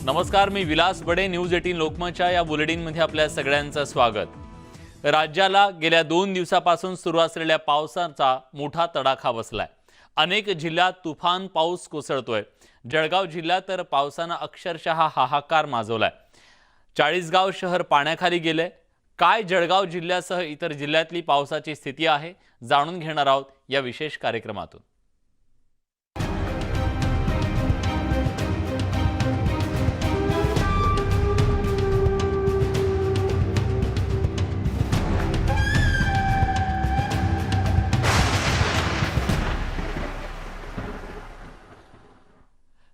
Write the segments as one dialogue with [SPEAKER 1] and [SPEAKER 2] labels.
[SPEAKER 1] नमस्कार, मी विलास बडे. न्यूज 18 लोकमतच्या या बुलेटिनमध्ये आपल्या सगळ्यांचं स्वागत. राज्याला गेल्या 2 दिवसापासून सुरू असलेल्या पावसाचा मोठा तडाखा बसलाय. अनेक जिल्ह्यात तुफान पाऊस कोसळतोय. जळगाव जिल्ह्यात तर पावसानं अक्षरशः हाहाकार माजवलाय. चाळीसगाव शहर पाण्याखाली गेले. काय जळगाव जिल्ह्यासह इतर जिल्ह्यातली पावसाची स्थिती आहे जाणून घेणार आहोत या विशेष कार्यक्रमातून.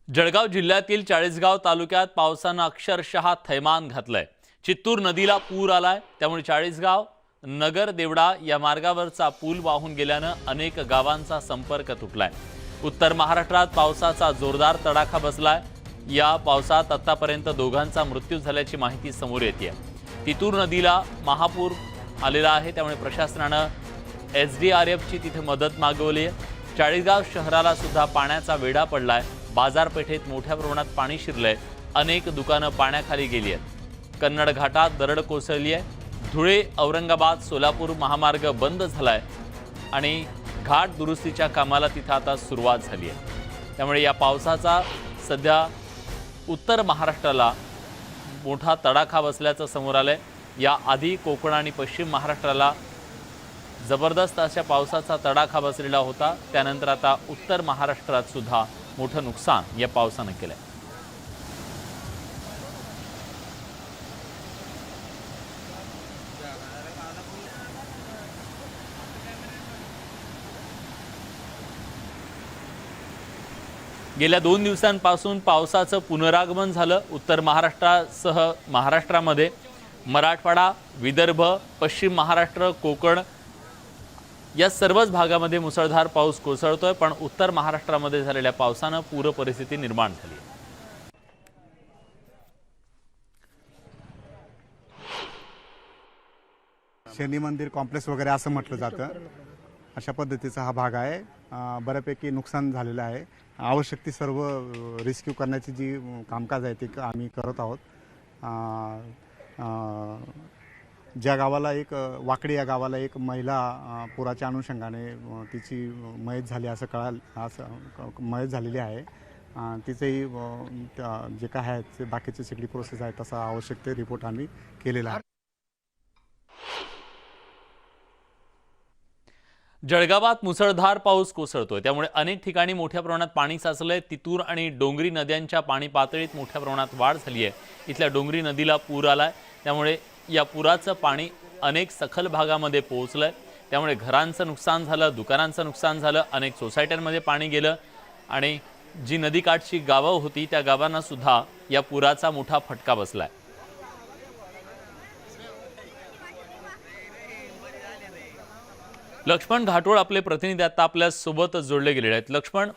[SPEAKER 1] जळगाव जिल्ह्यातील चाळीसगाव तालुक्यात पावसानं अक्षरशः थैमान घातलंय. चित्तूर नदीला पूर आलाय. त्यामुळे चाळीसगाव नगर देवडा या मार्गावरचा पूल वाहून गेल्यानं अनेक गावांचा संपर्क तुटलाय. उत्तर महाराष्ट्रात पावसाचा जोरदार तडाखा बसलाय. या पावसात आतापर्यंत 2घांचा मृत्यू झाल्याची माहिती समोर येते. चित्तूर नदीला महापूर आलेला आहे. त्यामुळे प्रशासनानं SDRFची तिथे मदत मागवली आहे. चाळीसगाव शहराला सुद्धा पाण्याचा वेढा पडलाय. बाजारपेठेत मोठ्या प्रमाणात पाणी शिरलंय. अनेक दुकानं पाण्याखाली गेली आहेत. कन्नड घाटात दरड कोसळली आहे. धुळे औरंगाबाद सोलापूर महामार्ग बंद झालाय आणि घाट दुरुस्तीच्या कामाला तिथं आता सुरुवात झाली आहे. त्यामुळे या पावसाचा सध्या उत्तर महाराष्ट्राला मोठा तडाखा बसल्याचं समोर आलंय. याआधी कोकण आणि पश्चिम महाराष्ट्राला जबरदस्त अशा पावसाचा तडाखा बसलेला होता. त्यानंतर आता उत्तर महाराष्ट्रात सुद्धा मोठं नुकसान या पावसानं केलंय. गेल्या 2 दिवसांपासून पावसाचं पुनरागमन झालं. उत्तर महाराष्ट्रासह महाराष्ट्रामध्ये मराठवाडा, विदर्भ, पश्चिम महाराष्ट्र, कोकण या सर्वच भागामध्ये मुसळधार पाऊस कोसळतोय. पण उत्तर महाराष्ट्रामध्ये झालेल्या पावसानं पूर परिस्थिती निर्माण झाली.
[SPEAKER 2] शनी मंदिर कॉम्प्लेक्स वगैरे असं म्हटलं जातं. अशा पद्धतीचा हा भाग आहे. बऱ्यापैकी नुकसान झालेलं आहे. आवश्यक ती सर्व रेस्क्यू करण्याची जी कामकाज आहे ते आम्ही करत आहोत. ज्या गावाला एक वाकडी या गावाला एक महिला पुराच्या अनुषंगाने तिची मयत झाली असं मयत झालेली आहे. तिचेही जे काय आहे ते बाकीची सगळी प्रोसेस आहे तसा आवश्यक ते रिपोर्ट आम्ही केलेला आहे.
[SPEAKER 1] जळगावात मुसळधार पाऊस कोसळतोय. त्यामुळे अनेक ठिकाणी मोठ्या प्रमाणात पाणी साचलंय. तितूर आणि डोंगरी नद्यांच्या पाणी पातळीत मोठ्या प्रमाणात वाढ झाली आहे. इथल्या डोंगरी नदीला पूर आलाय. त्यामुळे या पुराचं पाणी अनेक सखल भागामध्ये पोहोचलंय. त्यामुळे घरांचं नुकसान झालं, दुकानांचं नुकसान झालं. अनेक सोसायट्यांमध्ये पाणी गेलं आणि जी नदीकाठची गावं होती त्या गावांना सुद्धा या पुराचा मोठा फटका बसलाय. लक्ष्मण घाटोळ आपले प्रतिनिधी आता आपल्या सोबत जोडले गेलेले आहेत. लक्ष्मण,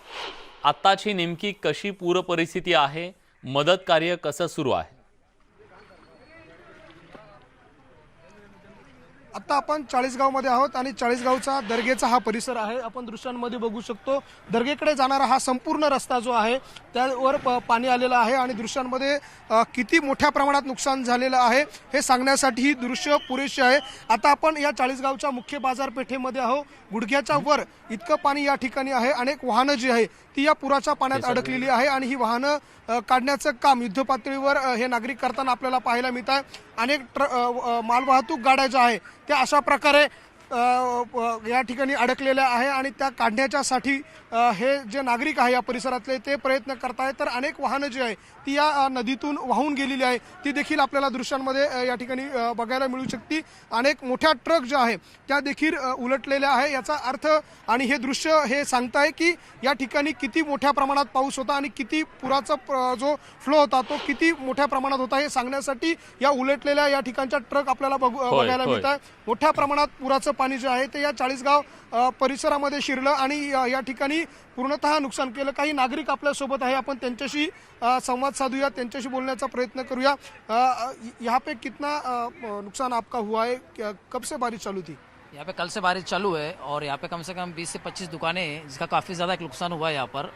[SPEAKER 1] आताची नेमकी कशी पूर परिस्थिती आहे? मदत कार्य कसं सुरू आहे?
[SPEAKER 3] आता आपण चाळीसगावमध्ये आहोत आणि चाळीसगावचा दर्गेचा हा परिसर आहे. आपण दृश्यांमध्ये बघू शकतो दर्गेकडे जाणारा हा संपूर्ण रस्ता जो आहे त्यावर पाणी आलेलं आहे आणि दृश्यांमध्ये किती मोठ्या प्रमाणात नुकसान झालेलं आहे हे सांगण्यासाठी ही दृश्य पुरेशी आहे. आता आपण या चाळीसगावच्या मुख्य बाजारपेठेमध्ये आहोत. गुडघ्याच्या वर इतकं पाणी या ठिकाणी आहे. अनेक वाहनं जी आहे ती या पुराच्या पाण्यात अडकलेली आहे आणि ही वाहनं काढण्याचं काम युद्धपातळीवर हे नागरिक करताना आपल्याला पाहायला मिळत आहे. अनेक मालवाहतूक गाड्या ज्या आहे त्या अशा प्रकारे या ठिकाणी अडकलेल्या आहे आणि त्या काढण्याच्यासाठी हे जे नागरिक आहे या परिसरातले ते प्रयत्न करत आहेत. तर अनेक वाहनं जी आहे ती या नदीतून वाहून गेलेली आहे ती देखील आपल्याला दृश्यांमध्ये या ठिकाणी बघायला मिळू शकते. अनेक मोठ्या ट्रक ज्या आहे त्या देखील उलटलेल्या आहे. याचा अर्थ आणि हे दृश्य हे सांगताय की या ठिकाणी किती मोठ्या प्रमाणात पाऊस होता आणि किती पुराचा जो फ्लो होता तो किती मोठ्या प्रमाणात होता हे सांगण्यासाठी या उलटलेल्या या ठिकाणच्या ट्रक आपल्याला बघायला मिळत आहे. मोठ्या प्रमाणात पुराचं पाणी जे आहे ते या चाळीसगाव परिसरामध्ये शिरलं आणि या ठिकाणी पूर्णतः नुकसान केलं. काही नागरिक आपल्या सोबत आहे. आपण त्यांच्याशी संवाद साधूया, त्यांच्याशी बोलण्याचा प्रयत्न करूया. यहाँ पे कितना नुकसान आपका हुआ है? कब से बारिश चालू थी?
[SPEAKER 4] यहाँ पे कल से बारिश चालू है और यहाँ पे कम से कम 20 से 25 दुकानें हैं जिसका काफ़ी ज़्यादा नुकसान हुआ है यहाँ पर।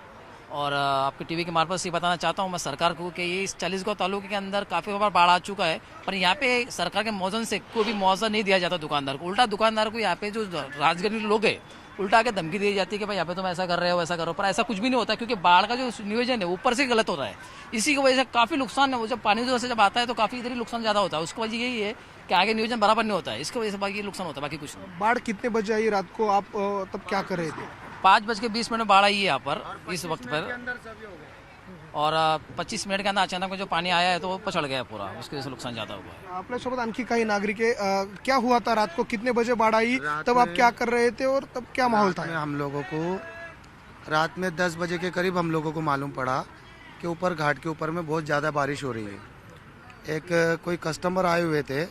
[SPEAKER 4] और आपके टीवी के मार्फत से बताना चाहता हूँ मैं सरकार को कि ये इस 40गांव तालुके के अंदर काफ़ी बार बाढ़ आ चुका है, पर यहाँ पे सरकार के मौजन से कोई भी मुआवजा नहीं दिया जाता दुकानदार को। उल्टा दुकानदार को यहाँ पे जो राजगीर लोग हैं उल्टा आके धमकी दी जाती है कि भाई यहाँ पे तुम ऐसा कर रहे हो वैसा करो, पर ऐसा कुछ भी नहीं होता क्योंकि बाढ़ का जो नियोजन है ऊपर से गलत होता है। इसी की वजह से काफ़ी नुकसान है, वो जब पानी जो जब आता है तो काफ़ी इधर ही नुकसान ज़्यादा होता है। उसकी वजह यही है कि आगे नियोजन बराबर नहीं होता है, इसकी वजह से बाकी नुकसान होता है, बाकी कुछ नहीं।
[SPEAKER 3] बाढ़ कितने बजे आई रात को, आप तब क्या कर रहे थे?
[SPEAKER 4] 5:20 में बाढ़ आई है यहाँ पर इस वक्त पर, और 25 मिनट के अंदर अचानक में जो पानी आया है तो वो पछड़ गया पूरा, उसकी वजह से नुकसान ज़्यादा हुआ है।
[SPEAKER 3] आपल्यासोबत आणखी काही नागरिक आहे, क्या हुआ था रात को, कितने बजे बाढ़ आई, तब आप क्या कर रहे थे और तब क्या माहौल था?
[SPEAKER 5] हम लोगों को रात में 10 बजे के करीब हम लोगों को मालूम पड़ा कि ऊपर घाट के ऊपर में बहुत ज़्यादा बारिश हो रही है। एक कोई कस्टमर आए हुए थे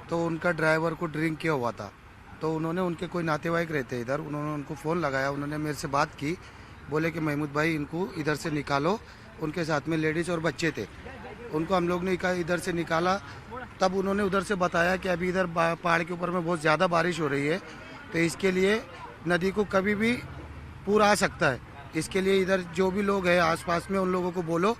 [SPEAKER 5] तो उनका ड्राइवर को ड्रिंक किया हुआ था, तो उन्होंने उनके कोई नातेवाईक रहते इधर, उन्होंने उनको फ़ोन लगाया, उन्होंने मेरे से बात की, बोले कि महमूद भाई इनको इधर से निकालो। उनके साथ में लेडीज़ और बच्चे थे, उनको हम लोग ने इधर से निकाला। तब उन्होंने उधर से बताया कि अभी इधर पहाड़ के ऊपर में बहुत ज़्यादा बारिश हो रही है, तो इसके लिए नदी को कभी भी पूर आ सकता है। इसके लिए इधर जो भी लोग हैं आसपास में उन लोगों को बोलो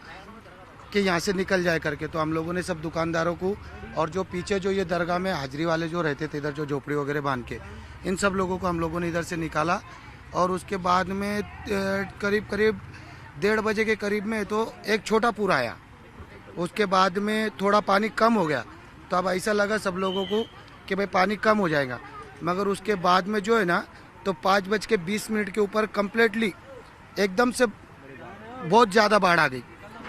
[SPEAKER 5] कि यहाँ से निकल जाए करके। तो हम लोगों ने सब दुकानदारों को और जो पीछे जो ये दरगाह में हाजिरी वाले जो रहते थे इधर, जो झोपड़ी वगैरह बांध के, इन सब लोगों को हम लोगों ने इधर से निकाला। और उसके बाद में करीब 1:30 बजे के करीब में तो एक छोटा पूर आया। उसके बाद में थोड़ा पानी कम हो गया, तो अब ऐसा लगा सब लोगों को कि भाई पानी कम हो जाएगा, मगर उसके बाद में जो है ना तो 5:20 के ऊपर कम्प्लीटली एकदम से बहुत ज़्यादा बाढ़ आ गई।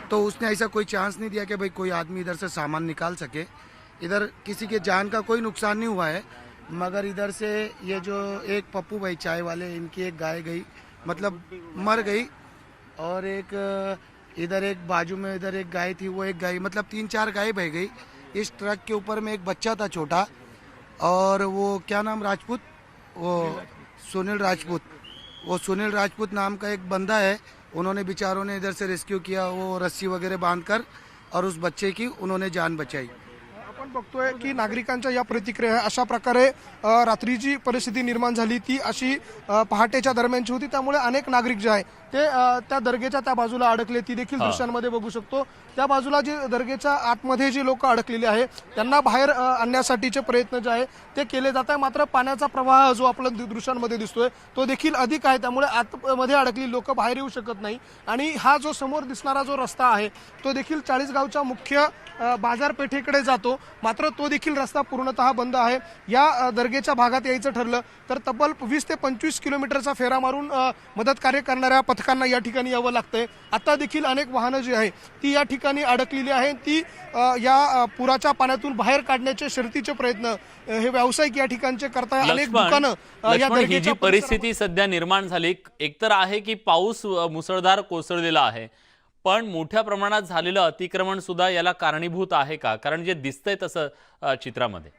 [SPEAKER 5] तो उसने ऐसा कोई चांस नहीं दिया कि भाई कोई आदमी इधर से सामान निकाल सके। इधर किसी के जान का कोई नुकसान नहीं हुआ है, मगर इधर से ये जो एक पप्पू भाई चाय वाले, इनकी एक गाय गई, मतलब मर गई, और एक इधर एक बाजू में इधर एक गाय थी, वो एक गाय, मतलब 3-4 गाय बह गई। इस ट्रक के ऊपर में एक बच्चा था छोटा, और वो क्या नाम राजपूत, वो सुनील राजपूत, वो सुनील राजपूत नाम का एक बंदा है, उन्होंने बेचारों ने इधर से रेस्क्यू किया, वो रस्सी वगैरह बांधकर, और उस बच्चे की उन्होंने जान बचाई।
[SPEAKER 3] आपण बघतोय की नागरिकांच्या या प्रतिक्रिया अशा प्रकारे रात्रीची परिस्थिती निर्माण झाली ती अशी पहाटेच्या दरम्यानची होती, त्यामुळे अनेक नागरिक जे आहे ते त्या दर्गेच्या त्या बाजूला अडकले, ती देखील दृश्यांमध्ये बघू शकतो। त्या बाजूला जे दर्गेच्या आतमध्ये जे लोक अडकलेले आहे त्यांना बाहेर आणण्यासाठीचे प्रयत्न जे आहे ते केले जात आहे, मात्र पाण्याचा प्रवाह जो आपल्या दृश्यांमध्ये दिसतोय तो देखील अधिक आहे, त्यामुळे आतमध्ये अडकलेली लोक बाहेर येऊ शकत नाही। आणि हा जो समोर दिसणारा जो रस्ता आहे तो देखील 40गावच्या मुख्य बाजारपेठेकडे जातो, मात्र तो देखील रस्ता पूर्णतः बंद आहे। या दर्गेच्या भागात यायचं ठरलं तर तब्बल 20 ते 25 किलोमीटरचा फेरा मारून मदत कार्य करणाऱ्या पथकांना या ठिकाणी यावं लागतंय। आता देखील अनेक वाहनं जी आहे ती या ठिकाणी अडकलेली आहे, ती या पुराच्या पाण्यातून बाहेर काढण्याचे शर्थीचे प्रयत्न हे व्यावसायिक या ठिकाणचे करताय। अनेक दुकानं या
[SPEAKER 1] लक्ष्मण, ही जी
[SPEAKER 3] दर्गेच्या
[SPEAKER 1] परिस्थिती सध्या निर्माण झाली, एकतर आहे की पाऊस मुसळधार कोसळलेला आहे, पण मोठ्या प्रमाणात झालेलं अतिक्रमण सुद्धा याला कारणीभूत आहे का? कारण जे दिसतंय तसं चित्रामध्ये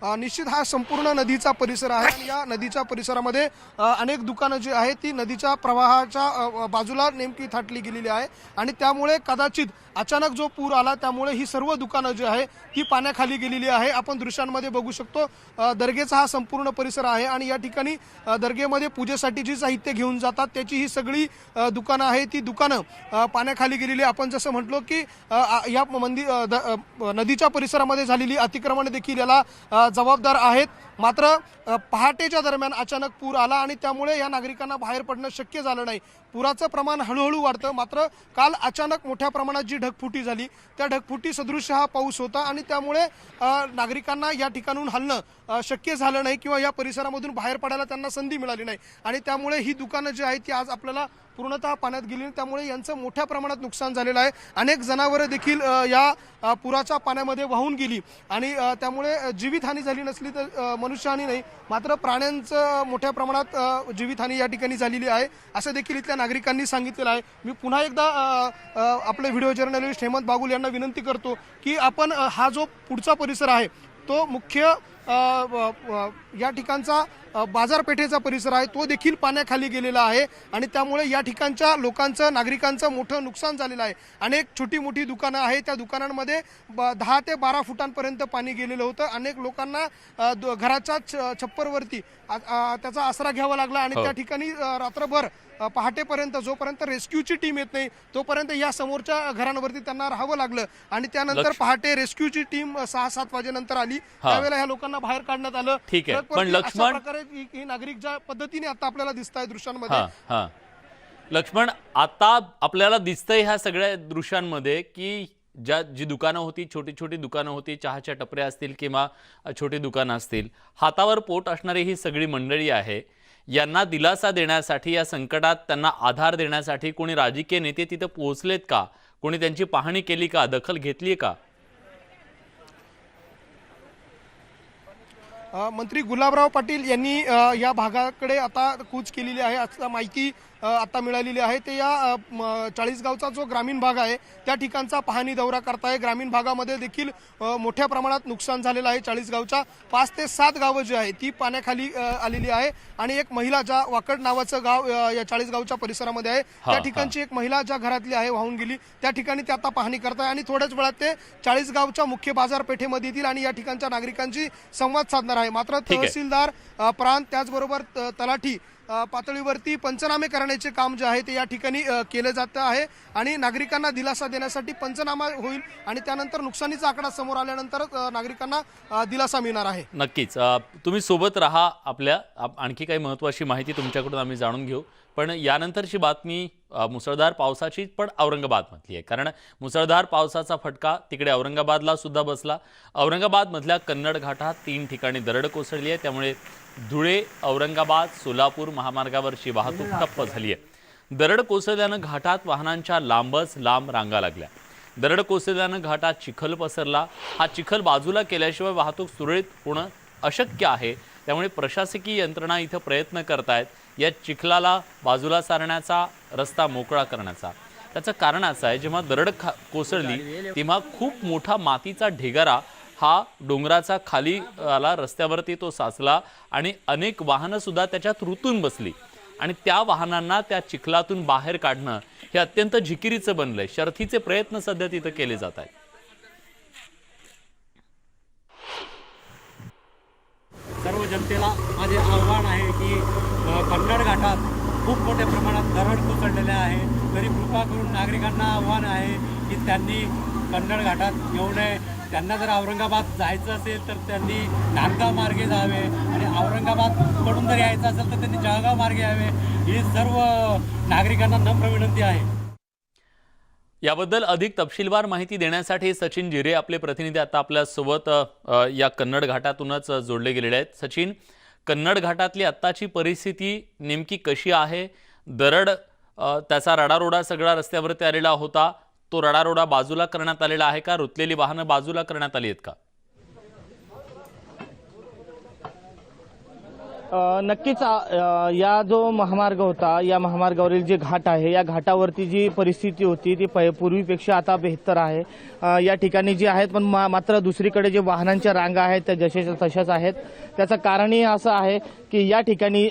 [SPEAKER 3] निश्चित हा संपूर्ण नदीचा परिसर आहे आणि या नदीच्या परिसरामध्ये अनेक दुकानं जी आहेत ती नदीच्या प्रवाहाच्या बाजूला नेमकी थाटली गेलेली आहे आणि त्यामुळे कदाचित अचानक जो पूर आला त्यामुळे ही सर्व दुकानं जी आहे ती पाण्याखाली गेलेली आहे। आपण दृश्यांमध्ये बघू शकतो दर्गेचा हा संपूर्ण परिसर आहे आणि या ठिकाणी दर्गेमध्ये पूजेसाठी जी साहित्य घेऊन जातात त्याची ही सगळी दुकानं आहे, ती दुकानं पाण्याखाली गेलेली। आपण जसं म्हटलो की या नदीच्या परिसरामध्ये झालेली अतिक्रमण देखील याला जबाबदार आहेत, मात्र पहाटेच्या दरम्यान अचानक पूर आला आणि त्यामुळे या नागरिकांना बाहेर पडणं शक्य झालं नाही। पुराचं प्रमाण हळूहळू वाढतं, मात्र काल अचानक मोठ्या प्रमाणात जी ढगफुटी झाली त्या ढगफुटी सदृश हा पाऊस होता आणि त्यामुळे नागरिकांना या ठिकाणून हलणं शक्य झालं नाही किंवा या परिसरामधून बाहेर पडायला त्यांना संधी मिळाली नाही आणि त्यामुळे ही दुकानं जी आहेत ती आज आपल्याला पूर्णतः पाण्यात गेली, त्यामुळे यांचं मोठ्या प्रमाणात नुकसान झालेलं आहे। अनेक जनावरं देखील या पुराच्या पाण्यामध्ये वाहून गेली आणि त्यामुळे जीवितहानी झाली नसली तर मनुष्यहानी नाही, मात्र प्राण्यांचं मोठ्या प्रमाणात जीवितहानी या ठिकाणी झालेली आहे असं देखील इथल्या नागरिकांनी सांगितलेलं आहे। मी पुन्हा एकदा आपले व्हिडिओ जर्नलिस्ट हेमंत बागुल यांना विनंती करतो की आपण हा जो पुढचा परिसर आहे तो मुख्य या ठिकाणचा बाजारपेठेचा परिसर आहे तो देखील पाण्याखाली गेलेला आहे आणि त्यामुळे या ठिकाणच्या लोकांचं नागरिकांचं मोठं नुकसान झालेलं आहे। अनेक छोटी मोठी दुकानं आहेत, त्या दुकानांमध्ये 10 ते 12 फुटांपर्यंत पाणी गेलेलं होतं। अनेक लोकांना घराच्या छप्परवरती त्याचा आसरा घ्यावा लागला आणि त्या ठिकाणी रात्रभर पहाटेपर्यंत जोपर्यंत रेस्क्यूची टीम येत नाही तोपर्यंत या समोरच्या घरांवरती त्यांना राहावं लागलं आणि त्यानंतर पहाटे रेस्क्यूची टीम 6-7 वाजेनंतर आली, त्यावेळेला ह्या लोकांना बाहेर काढण्यात आलं।
[SPEAKER 1] ठीक आहे, पण
[SPEAKER 3] अशा
[SPEAKER 1] लक्ष्मण
[SPEAKER 3] प्रकारे ही नागरिक ज्या पद्धतीने आता आपल्याला दिसत आहे दृश्यांमध्ये,
[SPEAKER 1] लक्ष्मण, आता आपल्याला दिसतंय ह्या सगळ्या दृश्यांमध्ये की जी दुकानं होती, छोटी छोटी दुकानं होती, चहाच्या टपऱ्या असतील किंवा छोटी दुकानं असतील, हातावर पोट असणारी ही सगळी मंडळी आहे, यांना दिलासा देण्यासाठी, या संकटात त्यांना आधार देण्यासाठी कोणी राजकीय नेते तिथे पोहोचलेत का? कोणी त्यांची पाहणी केली का? दखल घेतली का?
[SPEAKER 3] मंत्री गुलाबराव पाटील यांनी या भागाकडे आता कूच केलेली आहे असं माहिती आता मिळालेली आहे। ते या चाळीसगावचा जो ग्रामीण भाग आहे त्या ठिकाणचा पाहणी दौरा करताय। ग्रामीण भागामध्ये देखील मोठ्या प्रमाणात नुकसान झालेलं आहे। चाळीसगावच्या 5 ते 7 गावं जी आहे ती पाण्याखाली आलेली आहे आणि एक महिला, ज्या वाकड नावाचं गाव या चाळीसगावच्या परिसरामध्ये आहे, त्या ठिकाणची एक महिला ज्या घरातली आहे वाहून गेली, त्या ठिकाणी ते आता पाहणी करताय आणि थोड्याच वेळात ते चाळीसगावच्या मुख्य बाजारपेठेमध्ये येतील आणि या ठिकाणच्या नागरिकांची संवाद साधणार आहे। मात्र तहसीलदार, प्रांत, त्याचबरोबर तलाठी पातळीवरती पंचनामे करण्याचे काम जे आहे ते या ठिकाणी केले जात आहे आणि नागरिकांना दिलासा देण्यासाठी पंचनामा होईल आणि त्यानंतर नुकसानीचा आकडा समोर आल्यानंतर नागरिकांना दिलासा मिळणार आहे।
[SPEAKER 1] नक्कीच तुम्ही सोबत राहा, आपल्या आणखी काही महत्त्वाची माहिती तुमच्याकडून आम्ही जाणून घेऊ। पण यानंतरची बातमी मुसळधार पावसाची, पण औरंगाबादमधली आहे, कारण मुसळधार पावसाचा फटका तिकडे औरंगाबादला सुद्धा बसला। औरंगाबादमधल्या कन्नड घाटात 3 ठिकाणी दरड कोसळली आहे, त्यामुळे धुळे, औरंगाबाद, सोलापूर महामार्गावरची वाहतूक ठप्प झाली आहे। दरड कोसळल्यानं घाटात वाहनांच्या लांबच लांब रांगा लागल्या। दरड कोसळल्यानं घाटात चिखल पसरला। हा चिखल बाजूला केल्याशिवाय वाहतूक सुरळीत होणं अशक्य आहे, त्यामुळे प्रशासकीय यंत्रणा इथं प्रयत्न करतायत या चिखलाला बाजूला सारण्याचा, रस्ता मोकळा करण्याचा। त्याचं कारण असं आहे, जेव्हा दरड कोसळली तेव्हा खूप मोठा मातीचा ढिगारा हा डोंगराचा खाली आला, रस्त्यावरती तो साचला आणि अनेक वाहनं सुद्धा त्याच्यात रुतून बसली आणि त्या वाहनांना त्या चिखलातून बाहेर काढणं हे अत्यंत झिकिरीचं बनलंय। शर्थीचे प्रयत्न सध्या तिथं केले जात आहेत।
[SPEAKER 6] सर्व जनतेला माझे आव्हान आहे की कन्नड घाटात खूप मोठ्या प्रमाणात दरड कोसळलेले आहे, तरी कृपा करून नागरिकांना आव्हान आहे की त्यांनी कन्नड घाटात येऊ नये। त्यांना जर औरंगाबाद जायचं असेल तर त्यांनी नांदगाव मार्गे जावे आणि औरंगाबादकडून जर यायचं असेल तर त्यांनी जळगाव मार्गे यावे, ही सर्व नागरिकांना नम्र विनंती आहे।
[SPEAKER 1] याबद्दल अधिक तपशीलवार माहिती देण्यासाठी सचिन जिरे, आपले प्रतिनिधी, आता आपल्या सोबत या कन्नड घाटातूनच जोडले गेलेले आहेत। सचिन, कन्नड घाटातली आत्ताची परिस्थिती नेमकी कशी आहे? दरड त्याचा रडारोडा सगळा रस्त्यावरती आलेला होता, तो रडारोडा बाजूला करण्यात आलेला आहे का? रुतलेली वाहनं बाजूला करण्यात आली आहेत का?
[SPEAKER 7] नक्कीच या जो महामार्ग होता, या महामार्गावरील जे घाट आहे, या घाटावरती जी परिस्थिती होती ती पूर्वीपेक्षा आता बेहतर आहे। या ठिकाणी जी आहेत, पण मात्र दुसरीकडे जे वाहनांच्या रांगा आहेत त्या जशाच्या तशाच आहेत। त्याचं कारणही असं आहे की या ठिकाणी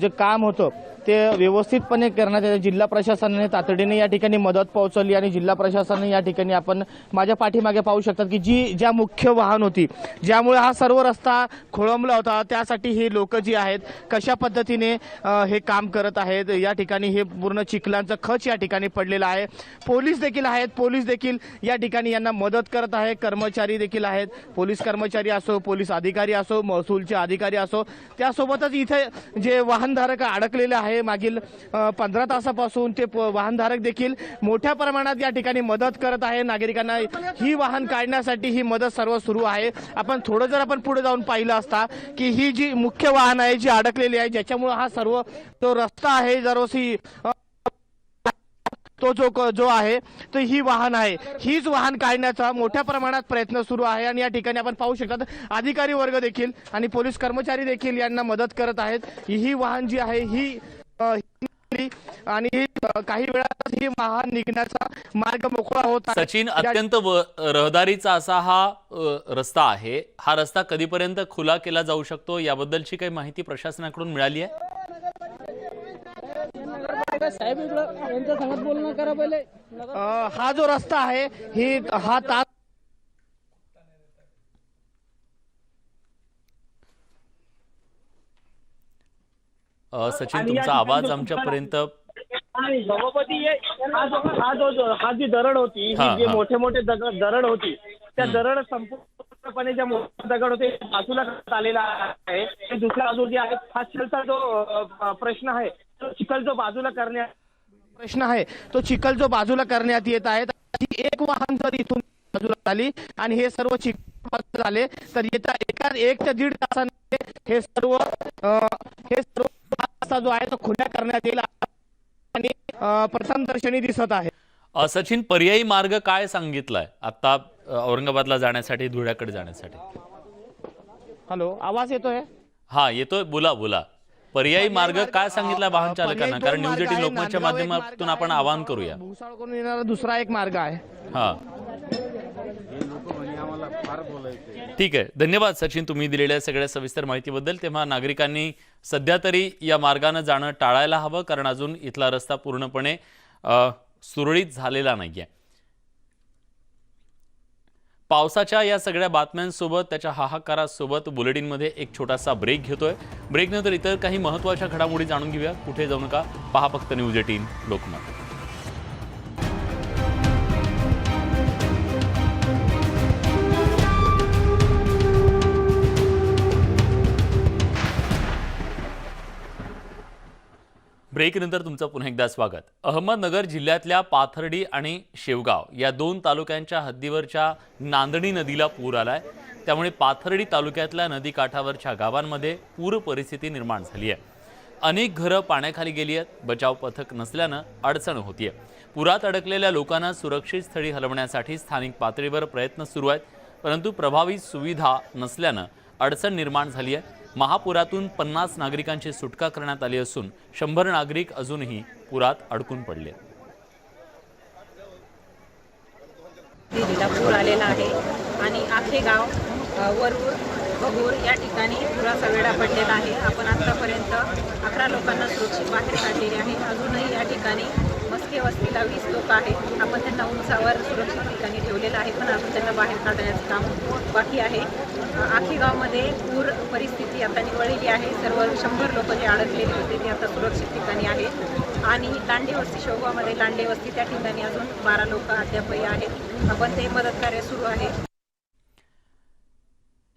[SPEAKER 7] जे काम होतं ते व्यवस्थितपणे करण्यात येते। जिल्हा प्रशासनाने तातडीने या ठिकाणी मदत पोहोचवली आणि जिल्हा प्रशासनाने या ठिकाणी आपण माझ्या पाठीमागे पाहू शकतात की ज्या मुख्य वाहन होती, ज्यामुळे हा सर्व रस्ता खोळंबला होता, त्यासाठी हे लोक जी आहेत कशा पद्धतीने हे काम करत आहेत। या ठिकाणी हे पूर्ण चिखलांचं खच या ठिकाणी पडलेलं आहे। पोलीस देखील आहेत, पोलीस देखील या ठिकाणी यांना मदत करत आहे। कर्मचारी देखील आहेत, पोलीस कर्मचारी असो, पोलीस अधिकारी असो, महसूलचे अधिकारी असो, त्यासोबतच इथे जे वाहनधारक अडकलेले आहे मागील 15 तासापासून ते वाहनधारक देखील मोठ्या प्रमाणात या ठिकाणी मदत करत आहे। नागरिकांना ही वाहन काढण्यासाठी ही मदत सर्व सुरू आहे। आपण थोडं जर आपण पुढे जाऊन पाहिलं असता की ही जी मुख्य वाहन आहे जी अडकलेली आहे, ज्याच्यामुळे हा सर्व तो रस्ता आहे जरोसी तो जो आहे तो ही वाहन आहे, हीच वाहन काढण्याचा मोठ्या प्रमाणात प्रयत्न सुरू आहे आणि या ठिकाणी आपण पाहू शकतात अधिकारी वर्ग देखील आणि पोलीस कर्मचारी देखील यांना मदत करत आहेत। ही वाहन जी आहे ही आणि काही वेळात ही वाहन निघण्याचा मार्ग मोकळा होत आहे.
[SPEAKER 1] सचिन, अत्यंत रहदारीचा असा हा रस्ता आहे. हा रस्ता कधीपर्यंत खुला केला जाऊ शकतो याबद्दलची काही माहिती प्रशासनाकडून मिळाली आहे?
[SPEAKER 7] हा जो रस्ता आहे हा तास
[SPEAKER 1] सचिन, तुमचा आवाज आमच्यापर्यंत
[SPEAKER 8] हा जी दरड होती,
[SPEAKER 1] हा,
[SPEAKER 8] ही जे
[SPEAKER 1] हा.
[SPEAKER 8] मोठे मोठे दरड होती, त्या दरड संपूर्णपणे ज्या मोठे दगड होते बाजूला करण्यात आलेला आहे. दुसऱ्या बाजू जी आहे हा चिखलचा जो प्रश्न आहे, तो चिखल जो बाजूला करण्यात
[SPEAKER 7] प्रश्न आहे तो चिखल जो बाजूला करण्यात येत आहे. एक वाहन जर इथून बाजूला झाली आणि हे सर्व चिखल बाजूला झाले तर येत्या 1 ते 1.5 तासाने हे सर्व रस्ता जो आहे तो खुला करण्यात येईल आणि प्रथम दर्शनी दिसत आहे.
[SPEAKER 1] सचिन, पर्यायी मार्ग काय सांगितलाय आता औरंगाबादला जाण्यासाठी, धुळ्याकडे जाण्यासाठी?
[SPEAKER 7] हॅलो, आवाज येतोय?
[SPEAKER 1] हा, येतोय. बोला. पर्यायी मार्ग काय सांगितला वाहन चालकांना? कारण न्यूज 18 लोकमतच्या माध्यमातून आपण आवाहन करूया.
[SPEAKER 7] भुसावळकडून येणारा दुसरा एक मार्ग आहे.
[SPEAKER 1] हा, ठीक आहे. धन्यवाद सचिन, तुम्ही दिलेल्या सगळ्या सविस्तर माहितीबद्दल. तेव्हा नागरिकांनी सध्या तरी या मार्गाने जाणं टाळायला हवं, कारण अजून इथला रस्ता पूर्णपणे सुरळीत झालेला नाहीये. पावसाच्या या सगळ्या बातम्यांसोबत, त्याच्या हाहाकारासोबत बुलेटिनमध्ये एक छोटासा ब्रेक घेतोय. ब्रेकनंतर इतर काही महत्त्वाच्या घडामोडी जाणून घेऊया. कुठे जाऊ नका, पहा फक्त न्यूज 18 लोकमत. ब्रेकनंतर तुमचं पुन्हा एकदा स्वागत. अहमदनगर जिल्ह्यातल्या पाथर्डी आणि शेवगाव या 2 तालुक्यांच्या हद्दीवरच्या नांदणी नदीला पूर आलाय. त्यामुळे पाथर्डी तालुक्यातल्या नदीकाठावरच्या गावांमध्ये पूर परिस्थिती निर्माण झाली आहे. अनेक घरं पाण्याखाली गेली आहेत. बचाव पथक नसल्यानं अडचण होतीये. पुरात अडकलेल्या लोकांना सुरक्षित स्थळी हलवण्यासाठी स्थानिक पातळीवर प्रयत्न सुरू आहेत, परंतु प्रभावी सुविधा नसल्यानं अडचण निर्माण झाली आहे. महापुरातून 50 नागरिकांची सुटका करण्यात आली असून 100 नागरिक अजूनही पुरात अडकून पडले.
[SPEAKER 9] नदीला पूर आलेला आहे आणि आखे गाव, वरूर, बगूर या ठिकाणी पुराचा वेढा पडलेला आहे. आपण आतापर्यंत 11 लोकांना सुरक्षित बाहेर काढलेले आहे. अजूनही या ठिकाणी मस्के वस्तीला 20 लोक आहेत. आपण त्यांना उंचावर सुरक्षित ठिकाणी ठेवलेलं आहे, पण अजून त्यांना बाहेर काढण्याचं काम बाकी आहे. आखे गावमध्ये पूर परिस्थिती आता निवळलेली आहे. सर्व 100 लोक जे अडकलेले होते ते आता सुरक्षित ठिकाणी आहेत. आणि लांडे वस्ती, शेवगावमध्ये लांडे वस्ती, त्या ठिकाणी अजून 12 लोक अद्यापही आहेत. आपण ते मदत कार्य सुरू आहे.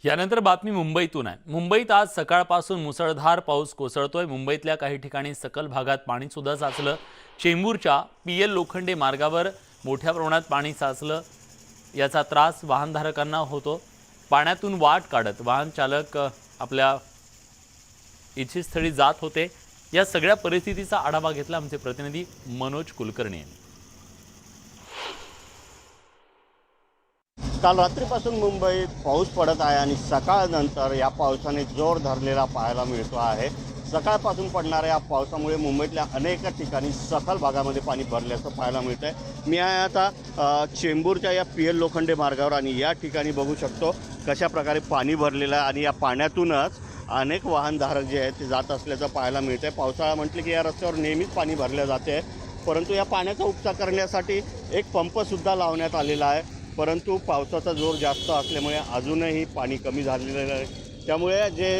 [SPEAKER 1] यानंतर बातमी मुंबईतून आहे. मुंबईत आज सकाळपासून मुसळधार पाऊस कोसळतोय. मुंबईतल्या काही ठिकाणी सकल भागात पाणी सुद्धा साचलं. चेंबूरच्या PL लोखंडे मार्गावर मोठ्या प्रमाणात पाणी साचलं. याचा त्रास वाहनधारकांना होतो. पाण्यातून वाट काढत वाहन चालक आपल्या इच्छित स्थळी जात होते. या सगळ्या परिस्थितीचा आढावा घेतला आमचे प्रतिनिधी मनोज कुलकर्णी यांनी.
[SPEAKER 10] काल रात्रीपासून मुंबईत पाऊस पडत आहे आणि सकाळनंतर या पावसाने जोर धरलेला पाहायला मिळतो आहे. सकाळपासून पडणाऱ्या या पावसामुळे मुंबईतल्या अनेक ठिकाणी सखल भागामध्ये पाणी भरल्याचं पाहायला मिळतं आहे. मी आहे आता चेंबूरच्या या PL लोखंडे मार्गावर आणि या ठिकाणी बघू शकतो कशा प्रकारे पाणी भरलेलं आहे आणि या पाण्यातूनच अनेक वाहनधारक जे आहेत ते जात असल्याचं पाहायला मिळतं आहे. पावसाळा म्हटलं की या रस्त्यावर नेहमीच पाणी भरलं जाते, परंतु या पाण्याचा उपसा करण्यासाठी एक पंपसुद्धा लावण्यात आलेला आहे. परंतु पावसाचा जोर जास्त असल्यामुळे अजूनही पाणी कमी झालेलं आहे. त्यामुळे जे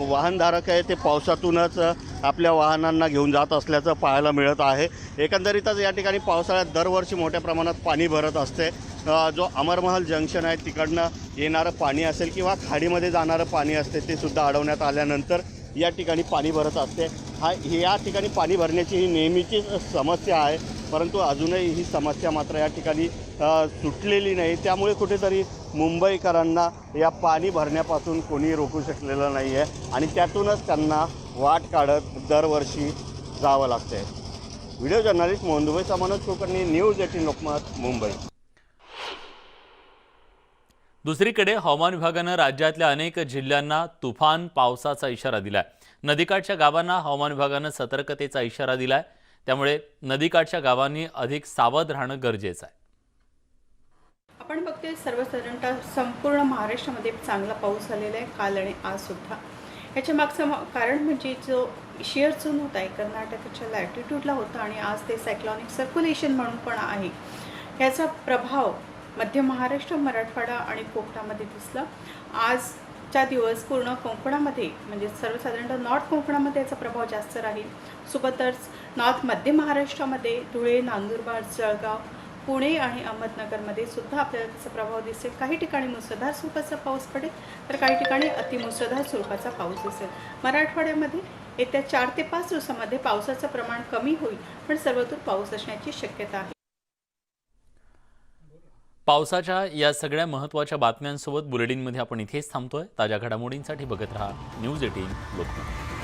[SPEAKER 10] वाहनधारक आहे ते पावसातूनच आपल्या वाहनांना घेऊन जात असल्याचं पाहायला मिळत आहे. एकंदरीतच या ठिकाणी पावसाळ्यात दरवर्षी मोठ्या प्रमाणात पाणी भरत असते. जो अमरमहल जंक्शन आहे तिकडनं येणारं पाणी असेल किंवा खाडीमध्ये जाणारं पाणी असते ते सुद्धा अडवण्यात आल्यानंतर या ठिकाणी पाणी भरत असते. या ठिकाणी पाणी भरण्याची ही नेहमीची समस्या आहे, परंतु अजूनही ही समस्या मात्र या ठिकाणी सुटलेली नाही. त्यामुळे कुठेतरी मुंबईकरांना या पाणी भरण्यापासून कोणी रोखू शकलेलं नाही आहे आणि त्यातूनच त्यांना वाट काढत दरवर्षी जावं लागतं. व्हिडिओ जर्नलिस्ट मोहन दुबेचा मनोज कुलकर्णी, न्यूज 18 लोकमत, मुंबई.
[SPEAKER 1] दुसरीकडे हवामान विभागानं राज्यातल्या अनेक जिल्ह्यांना तुफान पावसाचा इशारा दिलाय. नदीकाठच्या गावांना हवामान विभागानं सतर्कतेचा इशारा दिलाय. त्यामुळे नदीकाठच्या गावांनी अधिक सावध राहणं गरजेचं आहे.
[SPEAKER 11] आपण बघतोय सर्वसाधारणतः संपूर्ण महाराष्ट्रामध्ये चांगला पाऊस झालेला आहे काल आणि आज सुद्धा. याच्या मागचं कारण म्हणजे जो शिअर झोन होता आहे कर्नाटकाच्या लॅटिट्यूडला होता आणि आज ते सायक्लॉनिक सर्क्युलेशन म्हणून पण आहे. याचा प्रभाव मध्य महाराष्ट्र, मराठवाडा आणि कोकणामध्ये दिसला. आजच्या दिवस पूर्ण कोकणामध्ये म्हणजे सर्वसाधारणतः नॉर्थ कोकणामध्ये याचा प्रभाव जास्त राहील. सोबतच नॉर्थ मध्य महाराष्ट्रामध्ये धुळे, नंदुरबार, जळगाव, पुणे आणि अहमदनगरमध्ये सुद्धा आपल्याला त्याचा प्रभाव दिसेल. काही ठिकाणी मुसळधार स्वरूपाचा पाऊस पडेल तर काही ठिकाणी अतिमुसळधार स्वरूपाचा पाऊस दिसेल. मराठवाड्यामध्ये येत्या 4 ते 5 दिवसामध्ये पावसाचं प्रमाण कमी होईल, पण सर्वत्र पाऊस असण्याची शक्यता आहे.
[SPEAKER 1] पावसाच्या या सगळ्या महत्त्वाच्या बातम्यांसोबत बुलेटिनमध्ये आपण इथेच थांबतोय. ताज्या घडामोडींसाठी बघत रहा न्यूज 18 लोकमत.